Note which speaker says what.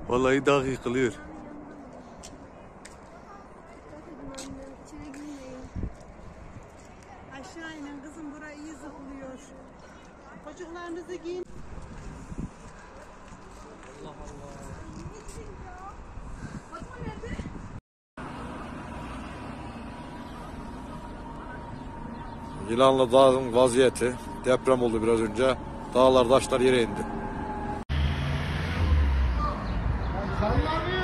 Speaker 1: Vallahi dağ yıkılıyor.
Speaker 2: İçine girmeyin. Aşağı inin kızım, burayı iyi zıplıyor. Çocuklarınızı giyin. Allah Allah.
Speaker 1: Yılanlı Dağı'nın vaziyeti. Deprem oldu biraz önce. Dağlar, taşlar yere indi.
Speaker 3: Sallanıyor.